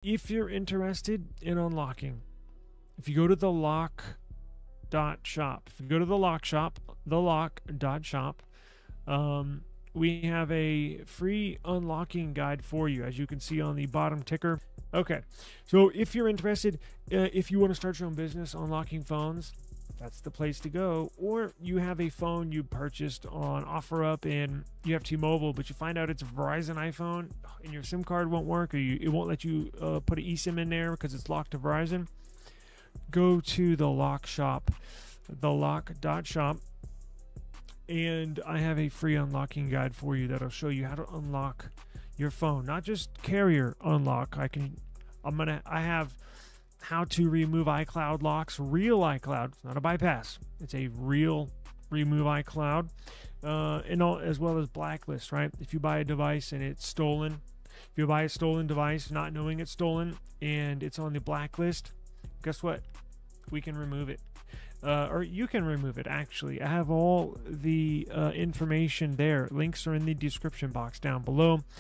If you're interested in unlocking, if you go to the lock.shop, if you go to the lock shop, the lock.shop, we have a free unlocking guide for you, as you can see on the bottom ticker. Okay, so if you're interested, if you want to start your own business unlocking phones, that's the place to go. Or you have a phone you purchased on OfferUp and you have T-Mobile, but you find out it's a Verizon iPhone and your SIM card won't work, or it won't let you put an eSIM in there because it's locked to Verizon. Go to the lock shop, the lock.shop, and I have a free unlocking guide for you that'll show you how to unlock your phone, not just carrier unlock. I have how to remove iCloud locks, real iCloud. It's not a bypass. It's a real remove iCloud, and all, as well as Blacklist. Right? If you buy a device and it's stolen, if you buy a stolen device not knowing it's stolen and it's on the blacklist, guess what? We can remove it. Or you can remove it, actually. I have all the information there. Links are in the description box down below.